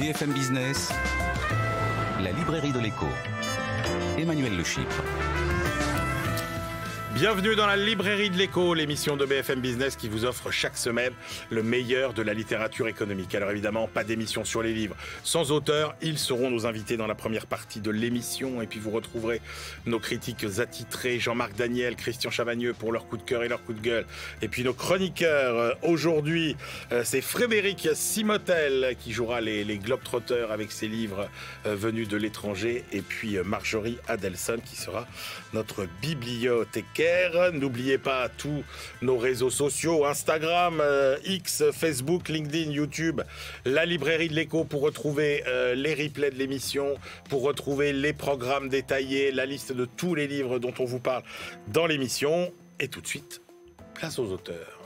BFM Business, la librairie de l'écho. Emmanuel Le Chypre. Bienvenue dans la librairie de l'écho, l'émission de BFM Business qui vous offre chaque semaine le meilleur de la littérature économique. Alors évidemment, pas d'émission sur les livres sans auteur. Ils seront nos invités dans la première partie de l'émission. Et puis vous retrouverez nos critiques attitrés, Jean-Marc Daniel, Christian Chavagneux pour leur coup de cœur et leur coup de gueule. Et puis nos chroniqueurs, aujourd'hui, c'est Frédéric Simotel qui jouera les Globetrotters avec ses livres venus de l'étranger. Et puis Marjorie Adelson qui sera notre bibliothécaire. N'oubliez pas tous nos réseaux sociaux, Instagram, X, Facebook, LinkedIn, YouTube, la librairie de l'écho pour retrouver les replays de l'émission, pour retrouver les programmes détaillés, la liste de tous les livres dont on vous parle dans l'émission. Et tout de suite, place aux auteurs.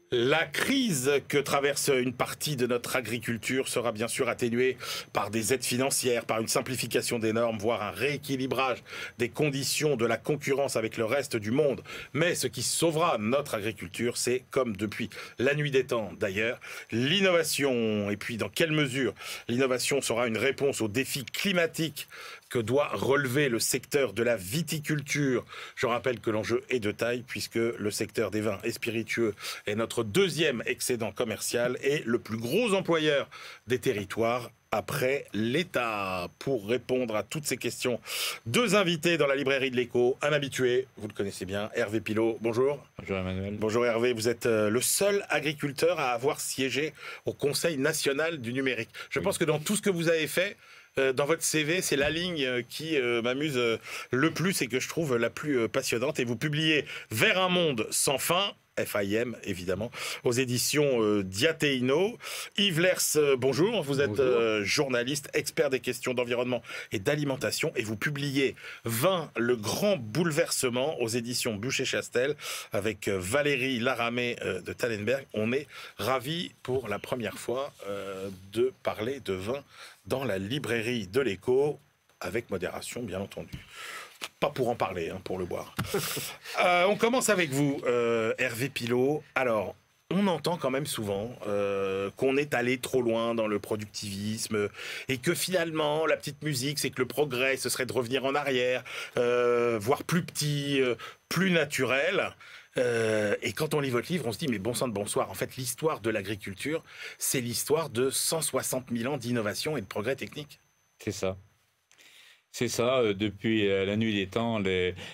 La crise que traverse une partie de notre agriculture sera bien sûr atténuée par des aides financières, par une simplification des normes, voire un rééquilibrage des conditions de la concurrence avec le reste du monde. Mais ce qui sauvera notre agriculture, c'est, comme depuis la nuit des temps d'ailleurs, l'innovation. Et puis dans quelle mesure l'innovation sera une réponse aux défis climatiques que doit relever le secteur de la viticulture. Je rappelle que l'enjeu est de taille puisque le secteur des vins et spiritueux est notre deuxième excédent commercial et le plus gros employeur des territoires après l'État. Pour répondre à toutes ces questions, deux invités dans la librairie de l'écho, un habitué, vous le connaissez bien, Hervé Pilot. Bonjour. Bonjour Emmanuel. Bonjour Hervé, vous êtes le seul agriculteur à avoir siégé au Conseil national du numérique. Je pense que dans tout ce que vous avez fait, dans votre CV, c'est la ligne qui m'amuse le plus et que je trouve la plus passionnante. Et vous publiez Vers un monde sans fin, FIM évidemment, aux éditions Diatéino. Yves Lers, bonjour. Vous êtes journaliste, expert des questions d'environnement et d'alimentation. Et vous publiez Vin, le grand bouleversement aux éditions Bûcher-Chastel avec Valérie Laramé de Tannenberg. On est ravis pour la première fois de parler de vin dans la librairie de l'écho, avec modération bien entendu. Pas pour en parler, hein, pour le boire. On commence avec vous, Hervé Pilot. Alors, on entend quand même souvent qu'on est allé trop loin dans le productivisme et que finalement, la petite musique, c'est que le progrès, ce serait de revenir en arrière, voire plus petit, plus naturel. Et quand on lit votre livre, on se dit, mais bon sang de bonsoir, en fait, l'histoire de l'agriculture, c'est l'histoire de 160 000 ans d'innovation et de progrès technique. C'est ça. C'est ça, depuis la nuit des temps,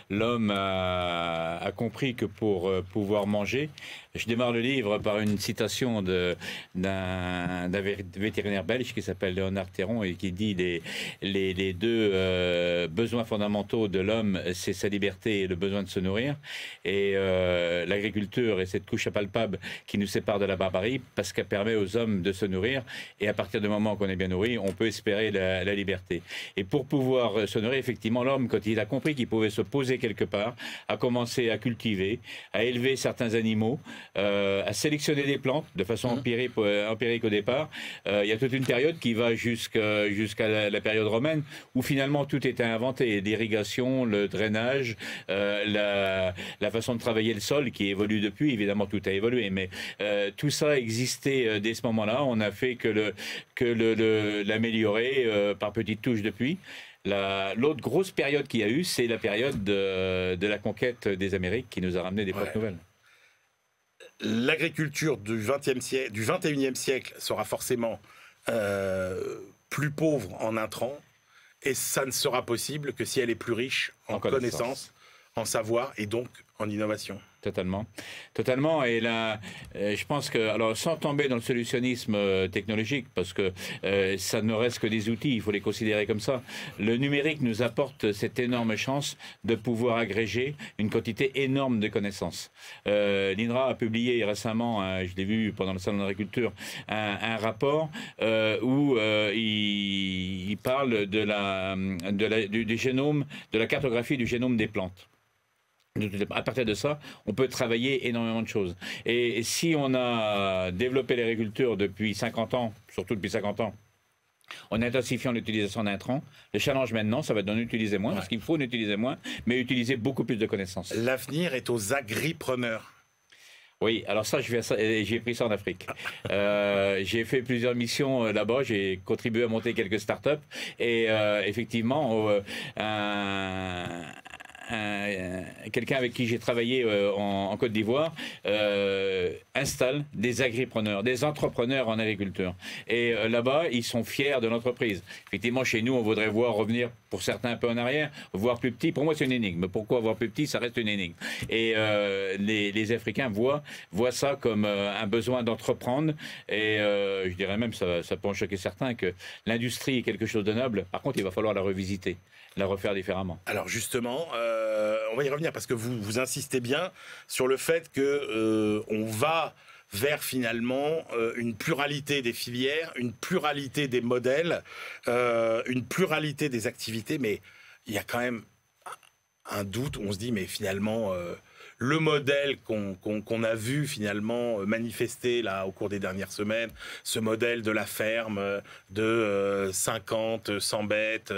l'homme a compris que pour pouvoir manger, je démarre le livre par une citation d'un vétérinaire belge qui s'appelle Léonard Théron et qui dit les deux besoins fondamentaux de l'homme, c'est sa liberté et le besoin de se nourrir. Et l'agriculture est cette couche impalpable qui nous sépare de la barbarie parce qu'elle permet aux hommes de se nourrir. Et à partir du moment qu'on est bien nourri, on peut espérer la liberté. Et pour pouvoir se nourrir, effectivement, l'homme, quand il a compris qu'il pouvait se poser quelque part, a commencé à cultiver, à élever certains animaux, à sélectionner des plantes de façon empirique au départ. Il y a toute une période qui va jusqu'à la période romaine où finalement tout était inventé. L'irrigation, le drainage, la façon de travailler le sol qui évolue depuis. Évidemment, tout a évolué, mais tout ça existait dès ce moment-là. On a fait que l'améliorer par petites touches depuis. L'autre grosse période qu'il y a eu, c'est la période de la conquête des Amériques qui nous a ramené des portes nouvelles. L'agriculture du XXIe siècle sera forcément plus pauvre en intrants et ça ne sera possible que si elle est plus riche en connaissances, en savoir et donc en innovation. Totalement. Totalement. Et là, je pense que, alors sans tomber dans le solutionnisme technologique, parce que ça ne reste que des outils, il faut les considérer comme ça, le numérique nous apporte cette énorme chance de pouvoir agréger une quantité énorme de connaissances. L'INRA a publié récemment, je l'ai vu pendant le salon de l'agriculture, un rapport où il parle du génome, de la cartographie du génome des plantes. À partir de ça, on peut travailler énormément de choses. Et si on a développé l'agriculture depuis 50 ans, surtout depuis 50 ans, en intensifiant l'utilisation d'intrants, le challenge maintenant, ça va être d'en utiliser moins, parce qu'il faut en utiliser moins, mais utiliser beaucoup plus de connaissances. L'avenir est aux agripreneurs. Oui, alors ça, j'ai pris ça en Afrique. J'ai fait plusieurs missions là-bas, j'ai contribué à monter quelques startups et effectivement, quelqu'un avec qui j'ai travaillé en Côte d'Ivoire installe des agripreneurs, des entrepreneurs en agriculture. Et là-bas, ils sont fiers de l'entreprise. Effectivement, chez nous, on voudrait voir revenir pour certains un peu en arrière, voir plus petit. Pour moi, c'est une énigme. Pourquoi voir plus petit? Ça reste une énigme. Et les Africains voient ça comme un besoin d'entreprendre. Et je dirais même, ça peut en choquer certains, que l'industrie est quelque chose de noble. Par contre, il va falloir la revisiter, la refaire différemment. Alors justement, on va y revenir parce que vous insistez bien sur le fait que on va vers finalement une pluralité des filières, une pluralité des modèles, une pluralité des activités, mais il y a quand même un doute où on se dit mais finalement le modèle qu'on a vu finalement manifester là au cours des dernières semaines, ce modèle de la ferme de 50, 100 bêtes,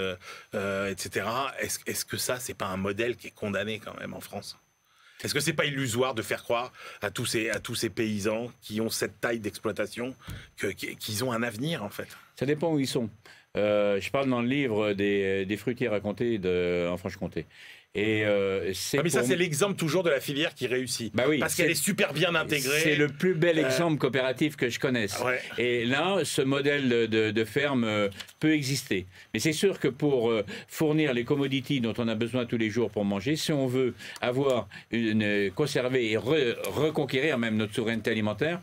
etc. Est-ce que ça, c'est pas un modèle qui est condamné quand même en France? Est-ce que c'est pas illusoire de faire croire à tous ces paysans qui ont cette taille d'exploitation qu'ils ont un avenir en fait? Ça dépend où ils sont. Je parle dans le livre des fruitiers racontés en Franche-Comté. Et mais ça, c'est l'exemple toujours de la filière qui réussit. Bah oui, parce qu'elle est super bien intégrée. C'est le plus bel exemple coopératif que je connaisse. Ouais. Et là, ce modèle de ferme peut exister. Mais c'est sûr que pour fournir les commodities dont on a besoin tous les jours pour manger, si on veut conserver et reconquérir même notre souveraineté alimentaire,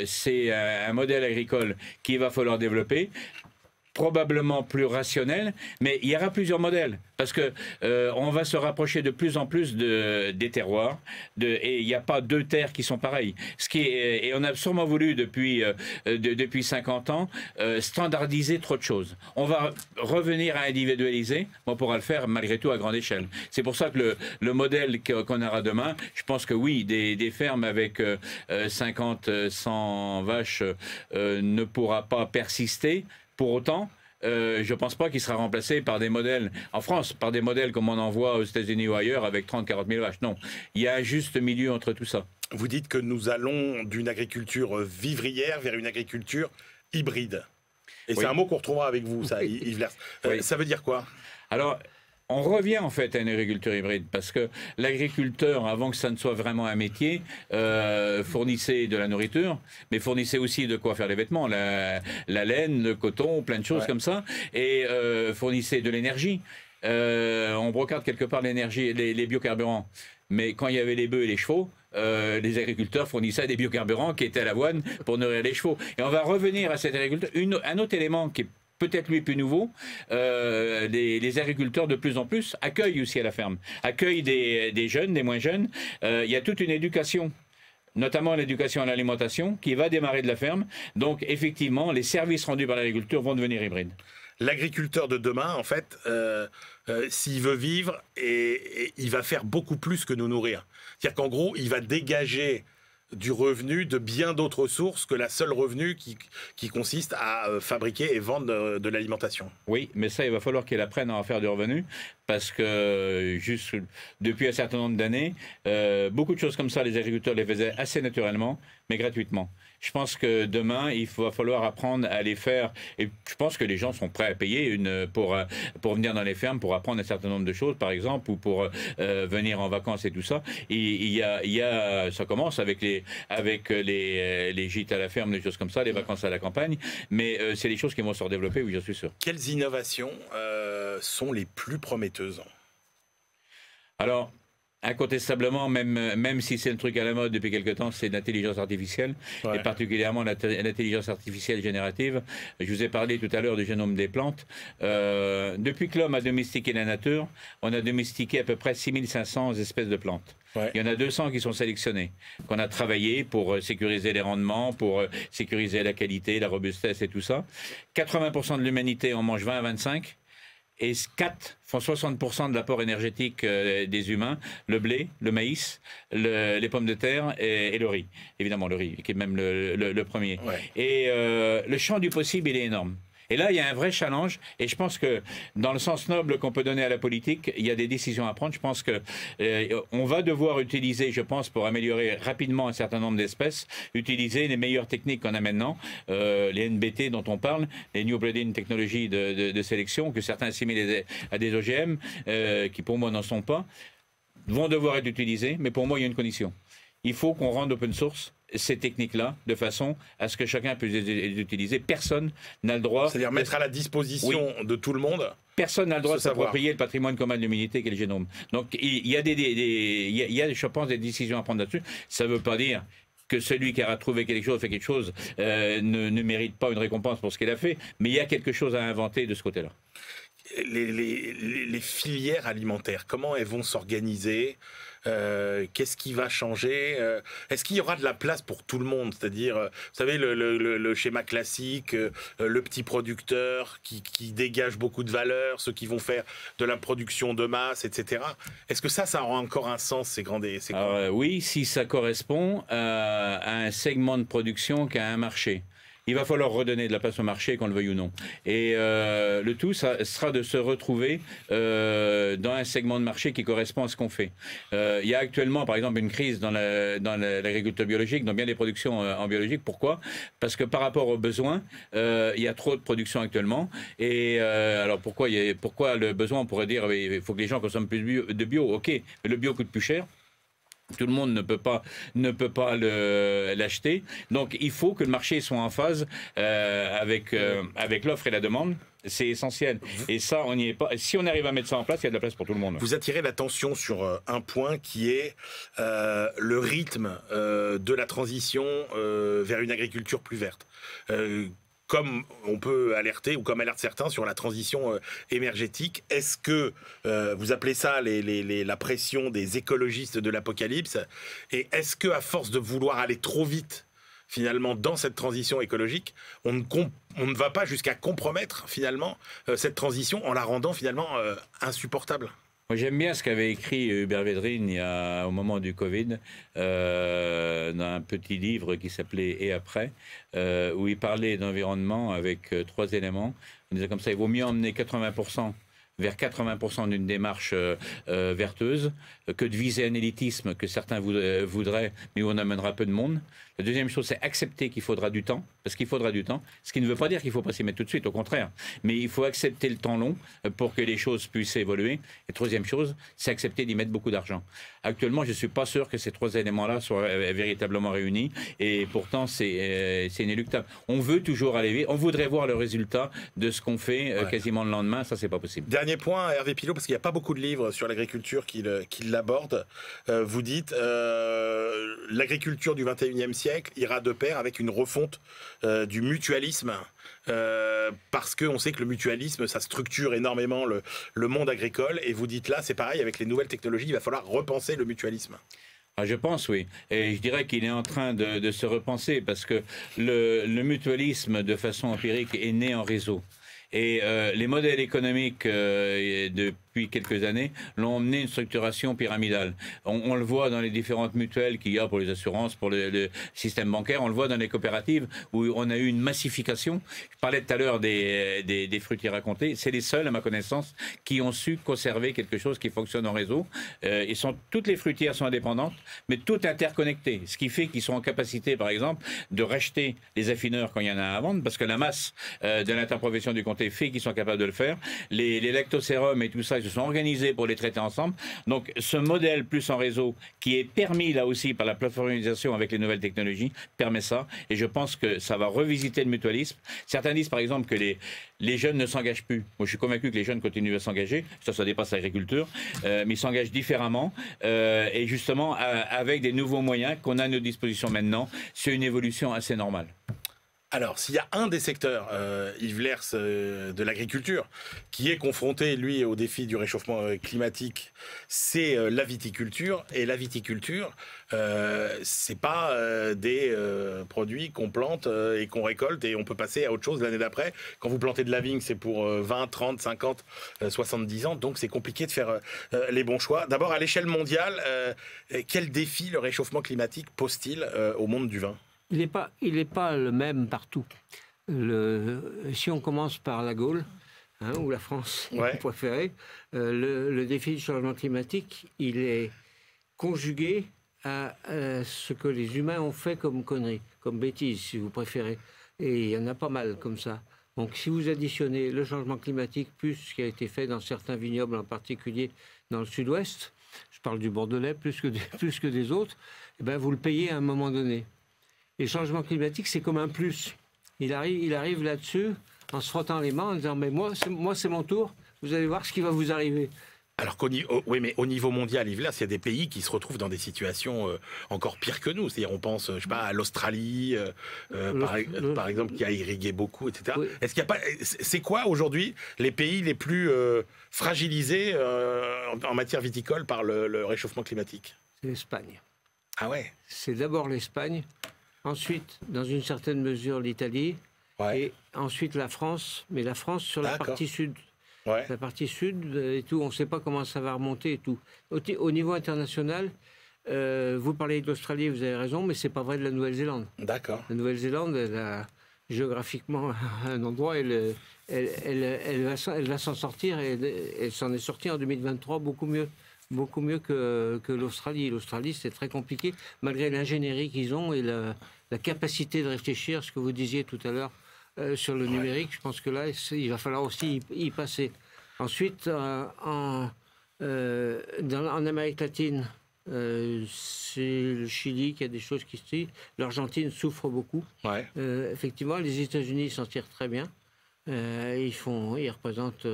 c'est un modèle agricole qu'il va falloir développer. Probablement plus rationnel, mais il y aura plusieurs modèles parce que on va se rapprocher de plus en plus des terroirs et il n'y a pas deux terres qui sont pareilles. Et on a sûrement voulu depuis 50 ans standardiser trop de choses. On va revenir à individualiser, mais on pourra le faire malgré tout à grande échelle. C'est pour ça que le modèle qu'on aura demain, je pense que oui, des fermes avec 50, 100 vaches ne pourra pas persister. Pour autant, je ne pense pas qu'il sera remplacé par des modèles, en France, par des modèles comme on en voit aux États-Unis ou ailleurs avec 30, 40 000 vaches. Non, il y a un juste milieu entre tout ça. Vous dites que nous allons d'une agriculture vivrière vers une agriculture hybride. Et c'est un mot qu'on retrouvera avec vous, ça, Yves Lers. Ça veut dire quoi? Alors, on revient en fait à une agriculture hybride parce que l'agriculteur, avant que ça ne soit vraiment un métier, fournissait de la nourriture, mais fournissait aussi de quoi faire les vêtements, la laine, le coton, plein de choses comme ça, et fournissait de l'énergie. On brocarde quelque part l'énergie, les biocarburants. Mais quand il y avait les bœufs et les chevaux, les agriculteurs fournissaient des biocarburants qui étaient à l'avoine pour nourrir les chevaux. Et on va revenir à cette agriculture. Un autre élément qui est peut-être lui plus nouveau, les agriculteurs de plus en plus accueillent aussi à la ferme, accueillent des jeunes, des moins jeunes. Il y a toute une éducation, notamment l'éducation à l'alimentation, qui va démarrer de la ferme. Donc effectivement, les services rendus par l'agriculture vont devenir hybrides. L'agriculteur de demain, en fait, s'il veut vivre, il va faire beaucoup plus que nous nourrir. C'est-à-dire qu'en gros, il va dégager du revenu de bien d'autres sources que la seule revenu qui consiste à fabriquer et vendre de l'alimentation. Oui, mais ça, il va falloir qu'il apprenne à en faire du revenu, parce que juste depuis un certain nombre d'années, beaucoup de choses comme ça, les agriculteurs les faisaient assez naturellement, mais gratuitement. Je pense que demain, il va falloir apprendre à les faire, et je pense que les gens sont prêts à payer pour venir dans les fermes, pour apprendre un certain nombre de choses, par exemple, ou pour venir en vacances et tout ça. Ça commence avec les gîtes à la ferme, des choses comme ça, les vacances à la campagne, mais c'est des choses qui vont se redévelopper, oui, j'en suis sûr. Quelles innovations sont les plus prometteuses? Alors, incontestablement, même si c'est le truc à la mode depuis quelque temps, c'est l'intelligence artificielle, et particulièrement l'intelligence artificielle générative. Je vous ai parlé tout à l'heure du génome des plantes. Depuis que l'homme a domestiqué la nature, on a domestiqué à peu près 6500 espèces de plantes. Il y en a 200 qui sont sélectionnées, qu'on a travaillé pour sécuriser les rendements, pour sécuriser la qualité, la robustesse et tout ça. 80% de l'humanité en mange 20 à 25. Et 4 font 60% de l'apport énergétique des humains, le blé, le maïs, les pommes de terre et le riz. Évidemment, le riz, qui est même le premier. Et le champ du possible, il est énorme. Et là, il y a un vrai challenge. Et je pense que dans le sens noble qu'on peut donner à la politique, il y a des décisions à prendre. Je pense que on va devoir utiliser, je pense, pour améliorer rapidement un certain nombre d'espèces, utiliser les meilleures techniques qu'on a maintenant, les NBT dont on parle, les New Breeding Technologies de sélection, que certains assimilent à des OGM, qui pour moi n'en sont pas, vont devoir être utilisés. Mais pour moi, il y a une condition. Il faut qu'on rende open source ces techniques-là, de façon à ce que chacun puisse les utiliser. Personne n'a le droit... C'est-à-dire mettre à la disposition de tout le monde. Personne n'a le droit de s'approprier le patrimoine commun de l'humanité qu'est le génome. Donc il y a, je pense, des décisions à prendre là-dessus. Ça ne veut pas dire que celui qui a trouvé quelque chose, fait quelque chose, ne mérite pas une récompense pour ce qu'il a fait, mais il y a quelque chose à inventer de ce côté-là. Les filières alimentaires, comment elles vont s'organiser? Qu'est-ce qui va changer? Est-ce qu'il y aura de la place pour tout le monde? C'est-à-dire, vous savez, le schéma classique, le petit producteur qui dégage beaucoup de valeur, ceux qui vont faire de la production de masse, etc. Est-ce que ça aura encore un sens, ces grands... Oui, si ça correspond à un segment de production qui a un marché. Il va falloir redonner de la place au marché, qu'on le veuille ou non. Et le tout, ça sera de se retrouver dans un segment de marché qui correspond à ce qu'on fait. Il y a actuellement, par exemple, une crise dans l'agriculture biologique, dans bien des productions en biologique. Pourquoi? Parce que par rapport aux besoins, il y a trop de production actuellement. Et alors pourquoi le besoin? On pourrait dire il faut que les gens consomment plus de bio. Ok, mais le bio coûte plus cher. Tout le monde ne peut pas l'acheter. Donc, il faut que le marché soit en phase avec l'offre et la demande. C'est essentiel. Et ça, on n'y est pas. Si on arrive à mettre ça en place, il y a de la place pour tout le monde. Vous attirez l'attention sur un point qui est le rythme de la transition vers une agriculture plus verte. Comme on peut alerter, ou comme alertent certains, sur la transition énergétique. Est-ce que vous appelez ça la pression des écologistes de l'apocalypse? Et est-ce qu'à force de vouloir aller trop vite, finalement, dans cette transition écologique, on ne va pas jusqu'à compromettre, finalement, cette transition en la rendant, finalement, insupportable? Moi, j'aime bien ce qu'avait écrit Hubert Védrine au moment du Covid, dans un petit livre qui s'appelait « Et après », où il parlait d'environnement avec 3 éléments. On disait comme ça, il vaut mieux emmener 80% vers 80% d'une démarche vertueuse que de viser un élitisme que certains voudraient, mais où on amènera peu de monde. La deuxième chose, c'est accepter qu'il faudra du temps, parce qu'il faudra du temps, ce qui ne veut pas dire qu'il ne faut pas s'y mettre tout de suite, au contraire. Mais il faut accepter le temps long pour que les choses puissent évoluer. Et troisième chose, c'est accepter d'y mettre beaucoup d'argent. Actuellement, je ne suis pas sûr que ces 3 éléments-là soient véritablement réunis, et pourtant, c'est inéluctable. On veut toujours aller vite, on voudrait voir le résultat de ce qu'on fait quasiment le lendemain, ça, c'est pas possible. Dernier point, Hervé Pillaud, parce qu'il n'y a pas beaucoup de livres sur l'agriculture qui l'abordent. Vous dites l'agriculture du 21e siècle ira de pair avec une refonte du mutualisme, parce qu'on sait que le mutualisme, ça structure énormément le monde agricole. Et vous dites là, c'est pareil, avec les nouvelles technologies, il va falloir repenser le mutualisme. Ah, je pense, oui. Et je dirais qu'il est en train de se repenser, parce que le mutualisme, de façon empirique, est né en réseau. Et les modèles économiques depuis quelques années l'ont emmené une structuration pyramidale. On le voit dans les différentes mutuelles qu'il y a pour les assurances, pour le système bancaire. On le voit dans les coopératives où on a eu une massification. Je parlais tout à l'heure des fruitiers racontés. C'est les seuls, à ma connaissance, qui ont su conserver quelque chose qui fonctionne en réseau. Toutes les fruitières sont indépendantes, mais toutes interconnectées. Ce qui fait qu'ils sont en capacité, par exemple, de racheter les affineurs quand il y en a à vendre, parce que la masse de l'interprofession du comté fait qu'ils sont capables de le faire. Les lactosérums et tout ça, ils se sont organisés pour les traiter ensemble. Donc ce modèle plus en réseau, qui est permis là aussi par la plateformisation avec les nouvelles technologies, permet ça. Et je pense que ça va revisiter le mutualisme. Certains disent par exemple que les jeunes ne s'engagent plus. Moi je suis convaincu que les jeunes continuent à s'engager. Ça dépasse l'agriculture. Mais ils s'engagent différemment. Et justement avec des nouveaux moyens qu'on a à nos dispositions maintenant. C'est une évolution assez normale. Alors, s'il y a un des secteurs, Yves Lers, de l'agriculture, qui est confronté, lui, au défi du réchauffement climatique, c'est la viticulture. Et la viticulture, c'est pas des produits qu'on plante et qu'on récolte et on peut passer à autre chose l'année d'après. Quand vous plantez de la vigne, c'est pour 20, 30, 50, 70 ans. Donc, c'est compliqué de faire les bons choix. D'abord, à l'échelle mondiale, quel défi le réchauffement climatique pose-t-il au monde du vin ? Il n'est pas le même partout. Si on commence par la Gaule, ou la France, si vous préférez, le défi du changement climatique, il est conjugué à ce que les humains ont fait comme conneries, comme bêtises, si vous préférez. Et il y en a pas mal comme ça. Donc si vous additionnez le changement climatique plus ce qui a été fait dans certains vignobles, en particulier dans le sud-ouest, je parle du Bordelais plus que des autres, eh ben vous le payez à un moment donné. Et le changement climatique, c'est comme un plus. Il arrive là-dessus en se frottant les mains en disant « mais moi c'est mon tour, vous allez voir ce qui va vous arriver ». Alors oui, mais au niveau mondial, Yves, là, il y a des pays qui se retrouvent dans des situations encore pires que nous. C'est-à-dire, on pense, je sais pas, à l'Australie, par exemple, qui a irrigué beaucoup, etc. Oui. Est-ce qu'il y a pas, c'est quoi aujourd'hui les pays les plus fragilisés en matière viticole par le réchauffement climatique? C'est l'Espagne. Ah ouais. C'est d'abord l'Espagne, ensuite, dans une certaine mesure, l'Italie, et ensuite la France, mais la France sur la partie sud. Ouais. La partie sud et tout, on ne sait pas comment ça va remonter et tout. Au niveau international, vous parlez de l'Australie, vous avez raison, mais ce n'est pas vrai de la Nouvelle-Zélande. D'accord. La Nouvelle-Zélande, elle a géographiquement un endroit, elle va s'en sortir, et elle s'en est sortie en 2023 beaucoup mieux que l'Australie. L'Australie, c'est très compliqué, malgré l'ingénierie qu'ils ont et la capacité de réfléchir, ce que vous disiez tout à l'heure, sur le numérique. Je pense que là, il va falloir aussi y passer. Ensuite, en Amérique latine, c'est le Chili qui a des choses qui se tirent. L'Argentine souffre beaucoup. Ouais. Effectivement, les États-Unis s'en tirent très bien. Ils représentent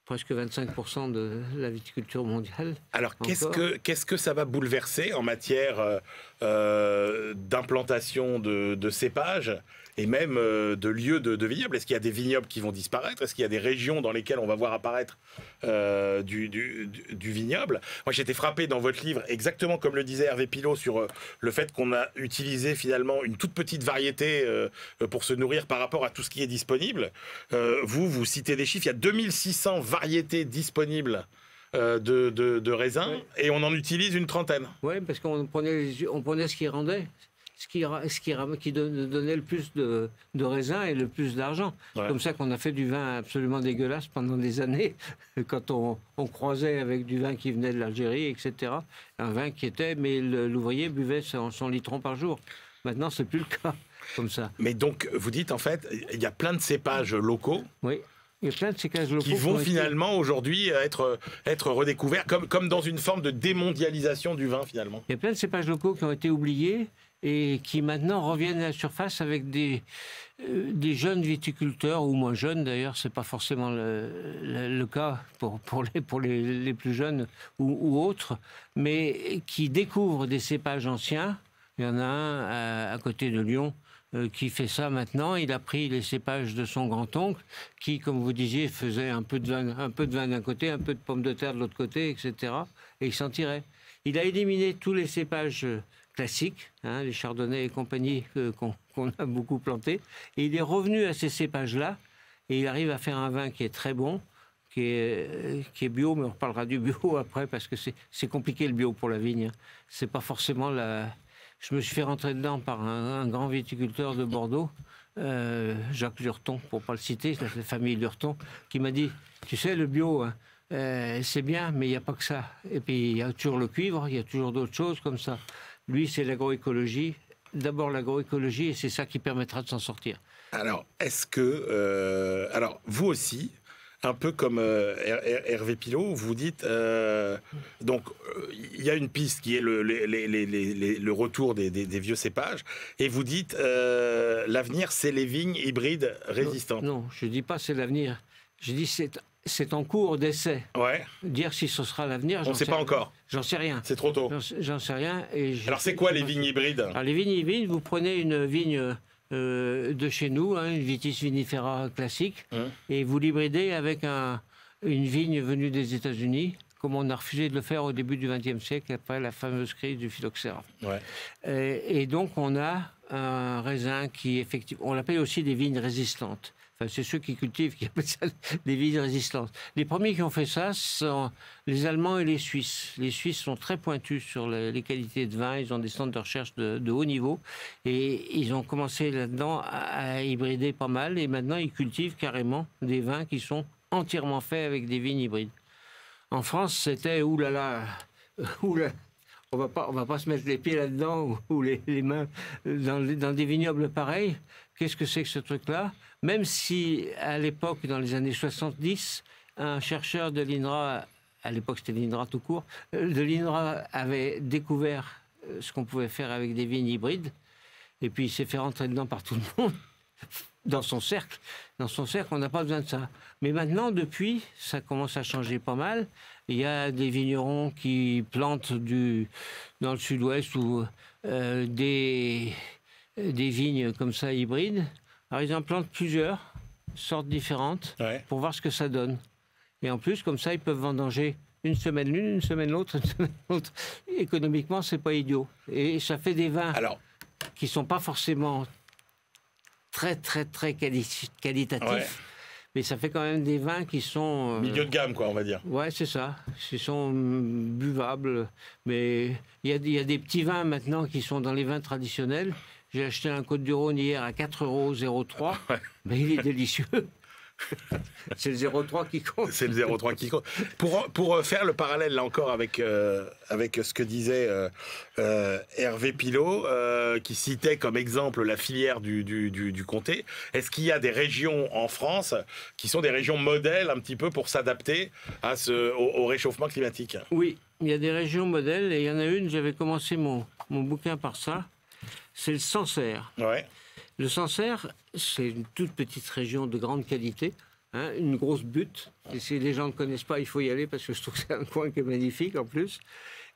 presque 25% de la viticulture mondiale. Alors, qu'est-ce que ça va bouleverser en matière d'implantation de cépages et même de lieux de vignobles? Est-ce qu'il y a des vignobles qui vont disparaître? Est-ce qu'il y a des régions dans lesquelles on va voir apparaître du vignoble? Moi, j'ai été frappé dans votre livre, exactement comme le disait Hervé Pilot, sur le fait qu'on a utilisé finalement une toute petite variété pour se nourrir par rapport à tout ce qui est disponible. Vous citez des chiffres, il y a 2600 variétés disponibles de raisins, et on en utilise une trentaine. Oui, parce qu'on prenait ce qui rendait, ce qui donnait le plus de raisins et le plus d'argent. Ouais. Comme ça qu'on a fait du vin absolument dégueulasse pendant des années, quand on croisait avec du vin qui venait de l'Algérie, etc. Un vin qui était, mais l'ouvrier buvait 100 litrons par jour. Maintenant, c'est plus le cas, comme ça. Mais donc, vous dites, en fait, il y a plein de cépages locaux. Oui. Il y a plein de cépages locaux qui vont finalement aujourd'hui être redécouverts comme dans une forme de démondialisation du vin finalement. Il y a plein de cépages locaux qui ont été oubliés et qui maintenant reviennent à la surface avec des jeunes viticulteurs, ou moins jeunes d'ailleurs, c'est pas forcément le cas pour les plus jeunes ou autres, mais qui découvrent des cépages anciens. Il y en a un à côté de Lyon qui fait ça maintenant. Il a pris les cépages de son grand-oncle, qui, comme vous disiez, faisait un peu de vin d'un côté, un peu de pommes de terre de l'autre côté, etc. Et il s'en tirait. Il a éliminé tous les cépages classiques, les chardonnays et compagnie qu'on a beaucoup plantés, et il est revenu à ces cépages-là, et il arrive à faire un vin qui est très bon, qui est bio, mais on reparlera du bio après, parce que c'est compliqué le bio pour la vigne. C'est pas forcément Je me suis fait rentrer dedans par un grand viticulteur de Bordeaux, Jacques Lurton, pour ne pas le citer, la famille Lurton, qui m'a dit, tu sais, le bio, c'est bien, mais il n'y a pas que ça. Et puis, il y a toujours le cuivre, il y a toujours d'autres choses comme ça. Lui, c'est l'agroécologie. D'abord l'agroécologie, et c'est ça qui permettra de s'en sortir. Alors, est-ce que... alors, vous aussi... Un peu comme Hervé Pilot, vous dites, donc il y a une piste qui est le retour des vieux cépages, et vous dites, l'avenir, c'est les vignes hybrides résistantes. Non, je ne dis pas c'est l'avenir, je dis c'est en cours d'essai. Ouais. Dire si ce sera l'avenir, on ne sait pas encore. J'en sais rien. C'est trop tôt. J'en sais rien. Alors c'est quoi les vignes hybrides? Alors les vignes hybrides, vous prenez une vigne... de chez nous, une Vitis vinifera classique, et vous l'hybridez avec une vigne venue des États-Unis, comme on a refusé de le faire au début du XXe siècle, après la fameuse crise du phylloxéra. Ouais. Et donc on a un raisin qui, effectivement, on l'appelle aussi des vignes résistantes. Enfin, c'est ceux qui cultivent qui appellent ça des vignes résistantes. Les premiers qui ont fait ça sont les Allemands et les Suisses. Les Suisses sont très pointus sur les qualités de vin. Ils ont des centres de recherche de haut niveau. Et ils ont commencé là-dedans à hybrider pas mal. Et maintenant, ils cultivent carrément des vins qui sont entièrement faits avec des vignes hybrides. En France, c'était oulala, oulala. On va pas se mettre les pieds là-dedans ou les mains dans des vignobles pareils. Qu'est-ce que c'est que ce truc-là? Même si, à l'époque, dans les années 70, un chercheur de l'INRA, à l'époque c'était l'INRA tout court, de l'INRA avait découvert ce qu'on pouvait faire avec des vignes hybrides, et puis il s'est fait rentrer dedans par tout le monde, dans son cercle. Dans son cercle, on n'a pas besoin de ça. Mais maintenant, depuis, ça commence à changer pas mal. Il y a des vignerons qui plantent dans le sud-ouest ou des vignes comme ça hybrides. Alors ils en plantent plusieurs sortes différentes pour voir ce que ça donne. Et en plus, comme ça, ils peuvent vendanger une semaine l'une, une semaine l'autre, une semaine l'autre. Économiquement, c'est pas idiot. Et ça fait des vins qui sont pas forcément très, très, très qualitatifs. Mais ça fait quand même des vins qui sont... milieu de gamme, quoi, on va dire. Ouais, c'est ça. Ils sont buvables. Mais il y a des petits vins maintenant qui sont dans les vins traditionnels. J'ai acheté un Côtes-du-Rhône hier à 4,03 €. Mais il est délicieux. C'est le 0,3 qui compte. C'est le 0,3 qui compte. Pour faire le parallèle, là encore, avec ce que disait Hervé Pilot, qui citait comme exemple la filière du comté, est-ce qu'il y a des régions en France qui sont des régions modèles un petit peu pour s'adapter au réchauffement climatique? Oui, il y a des régions modèles, et il y en a une, j'avais commencé mon bouquin par ça, c'est le Sancerre. Ouais. Le Sancerre, c'est une toute petite région de grande qualité, hein, une grosse butte. Et si les gens ne connaissent pas, il faut y aller parce que je trouve que c'est un coin qui est magnifique en plus.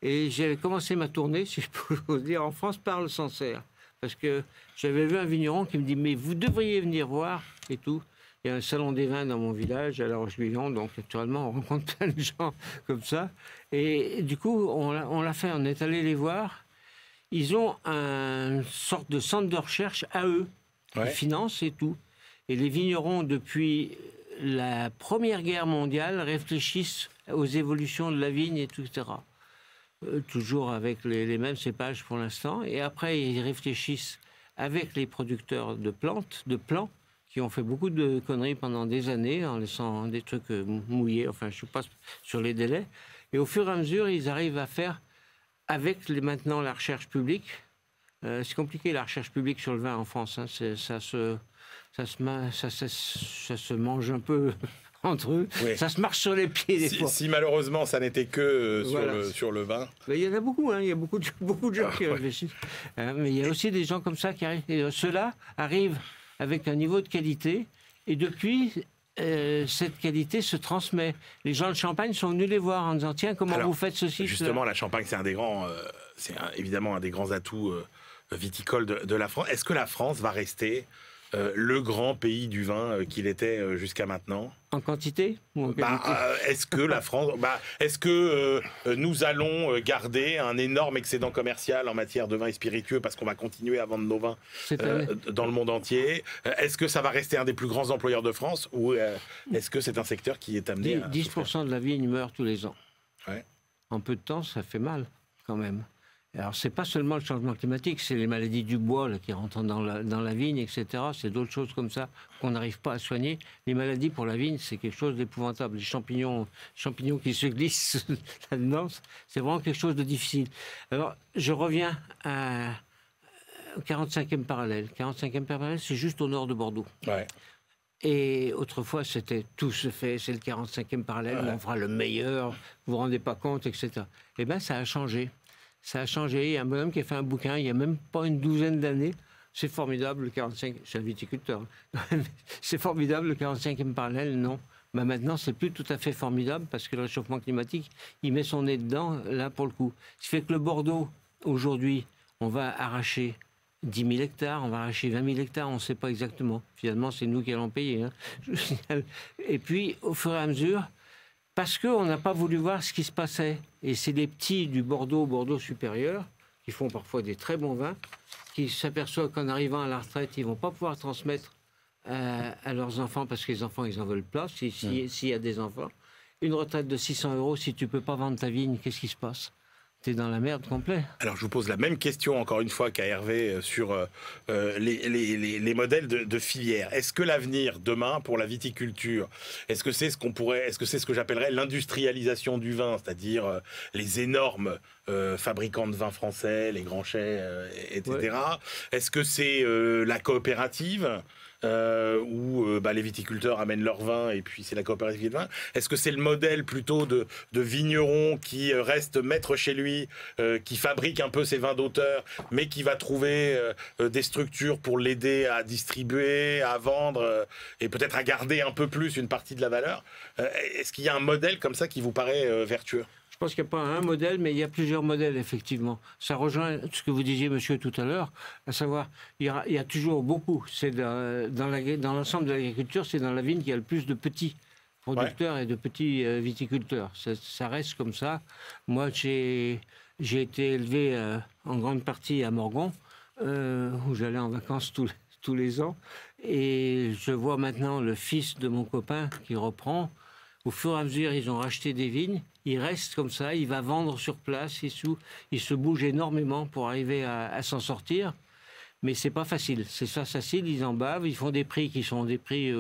Et j'ai commencé ma tournée, si je peux vous dire, en France par le Sancerre. Parce que j'avais vu un vigneron qui me dit « Mais vous devriez venir voir » et tout. Il y a un salon des vins dans mon village, à La Roche-Guyon, donc naturellement, on rencontre plein de gens comme ça. Et du coup, on l'a fait, on est allé les voir. Ils ont une sorte de centre de recherche à eux. Ils financent et tout. Et les vignerons, depuis la Première Guerre mondiale, réfléchissent aux évolutions de la vigne et tout, etc. Toujours avec les mêmes cépages pour l'instant. Et après, ils réfléchissent avec les producteurs de plantes, de plants, qui ont fait beaucoup de conneries pendant des années, en laissant des trucs mouillés. Enfin, je passe sur les délais. Et au fur et à mesure, ils arrivent à faire... Avec maintenant la recherche publique, c'est compliqué la recherche publique sur le vin en France. Hein, ça se mange un peu entre eux. Oui. Ça se marche sur les pieds des fois. Si malheureusement ça n'était que sur le vin. Il y en a beaucoup. Hein, il y a beaucoup de gens qui réfléchissent. Mais il y a aussi des gens comme ça qui arrivent. Et ceux-là arrivent avec un niveau de qualité. Et depuis... cette qualité se transmet. Les gens de Champagne sont venus les voir en disant tiens, comment vous faites ceci? Justement, la Champagne, c'est évidemment un des grands atouts viticoles de la France. Est-ce que la France va rester le grand pays du vin qu'il était jusqu'à maintenant? En quantité ou en qualité? Est-ce que la France, est-ce que nous allons garder un énorme excédent commercial en matière de vin et spiritueux parce qu'on va continuer à vendre nos vins dans le monde entier? Est-ce que ça va rester un des plus grands employeurs de France ou est-ce que c'est un secteur qui est amené à 10% de la vigne meurt tous les ans. Ouais. En peu de temps, ça fait mal quand même. Alors, c'est pas seulement le changement climatique, c'est les maladies du bois là, qui rentrent dans la vigne, etc. C'est d'autres choses comme ça qu'on n'arrive pas à soigner. Les maladies pour la vigne, c'est quelque chose d'épouvantable. Les champignons qui se glissent là-dedans, c'est vraiment quelque chose de difficile. Alors, je reviens au 45e parallèle. 45e parallèle, c'est juste au nord de Bordeaux. Ouais. Et autrefois, c'était tout se fait, c'est le 45e parallèle, on fera le meilleur, vous vous rendez pas compte, etc. Eh bien, ça a changé. Ça a changé. Il y a un bonhomme qui a fait un bouquin il n'y a même pas une douzaine d'années. C'est formidable, le 45... Je suis un viticulteur. C'est formidable, le 45e parallèle, non. Mais maintenant, c'est plus tout à fait formidable parce que le réchauffement climatique, il met son nez dedans, là, pour le coup. Ce qui fait que le Bordeaux, aujourd'hui, on va arracher 10 000 hectares, on va arracher 20 000 hectares, on ne sait pas exactement. Finalement, c'est nous qui allons payer. Hein. Et puis, au fur et à mesure... Parce qu'on n'a pas voulu voir ce qui se passait. Et c'est les petits du Bordeaux supérieur, qui font parfois des très bons vins, qui s'aperçoivent qu'en arrivant à la retraite, ils ne vont pas pouvoir transmettre à leurs enfants, parce que les enfants, ils en veulent pas, s'il y a des enfants. Une retraite de 600 €, si tu peux pas vendre ta vigne, qu'est-ce qui se passe? T'es dans la merde complète. Alors, je vous pose la même question, encore une fois, qu'à Hervé sur les modèles de filière. Est-ce que l'avenir, demain, pour la viticulture, est-ce que c'est ce que j'appellerais l'industrialisation du vin, c'est-à-dire les énormes fabricants de vin français, les grands chais, etc. Ouais. Est-ce que c'est la coopérative où les viticulteurs amènent leur vin et puis c'est la coopérative de vin? Est-ce que c'est le modèle plutôt de vigneron qui reste maître chez lui, qui fabrique un peu ses vins d'auteur, mais qui va trouver des structures pour l'aider à distribuer, à vendre et peut-être à garder un peu plus une partie de la valeur? Est-ce qu'il y a un modèle comme ça qui vous paraît vertueux? Je pense qu'il n'y a pas un modèle, mais il y a plusieurs modèles, effectivement. Ça rejoint ce que vous disiez, monsieur, tout à l'heure, à savoir, il y a toujours beaucoup. C'est dans l'ensemble de l'agriculture, c'est dans la vigne qu'il y a le plus de petits producteurs et de petits viticulteurs. Ça reste comme ça. Moi, j'ai été élevé en grande partie à Morgon, où j'allais en vacances tous les ans. Et je vois maintenant le fils de mon copain qui reprend. Au fur et à mesure, ils ont racheté des vignes. Il reste comme ça, il va vendre sur place, il se bouge énormément pour arriver à s'en sortir. Mais c'est pas facile. C'est pas facile, ils en bavent, ils font des prix qui sont des prix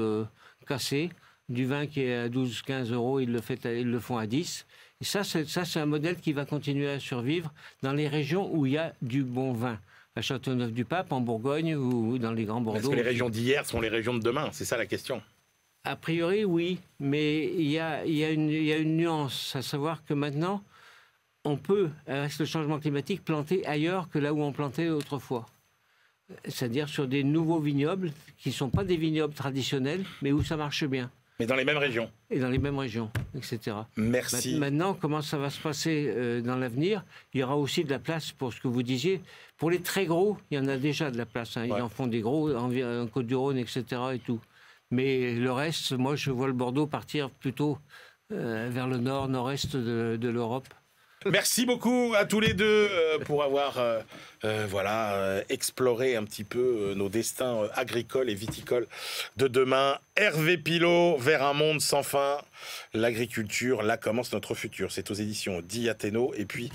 cassés. Du vin qui est à 12-15 €, ils le font à 10. Et ça, c'est un modèle qui va continuer à survivre dans les régions où il y a du bon vin. À Châteauneuf-du-Pape, en Bourgogne ou dans les grands Bordeaux. Est-ce que les régions d'hier sont les régions de demain? C'est ça la question. A priori, oui, mais il y a une nuance, à savoir que maintenant, on peut, avec le changement climatique, planter ailleurs que là où on plantait autrefois. C'est-à-dire sur des nouveaux vignobles qui ne sont pas des vignobles traditionnels, mais où ça marche bien. Mais dans les mêmes régions. Et dans les mêmes régions, etc. Merci. Maintenant, comment ça va se passer dans l'avenir? Il y aura aussi de la place pour ce que vous disiez. Pour les très gros, il y en a déjà de la place. Hein. Ils en font des gros en Côte-du-Rhône, etc. et tout. Mais le reste, moi, je vois le Bordeaux partir plutôt vers le nord, nord-est de l'Europe. Merci beaucoup à tous les deux pour avoir exploré un petit peu nos destins agricoles et viticoles de demain. Hervé Pilot, Vers un monde sans fin. L'agriculture, là commence notre futur. C'est aux éditions Diathéno. Et puis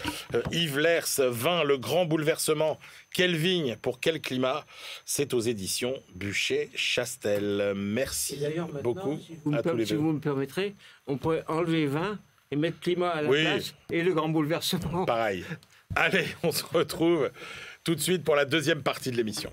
Yves Lers, Vin, le grand bouleversement. Quelle vigne pour quel climat? C'est aux éditions Buchet-Chastel. Merci beaucoup à tous les deux. Si vous me permettrez, on pourrait enlever vin et mettre climat à la place et le grand bouleversement. Pareil. Allez, on se retrouve tout de suite pour la deuxième partie de l'émission.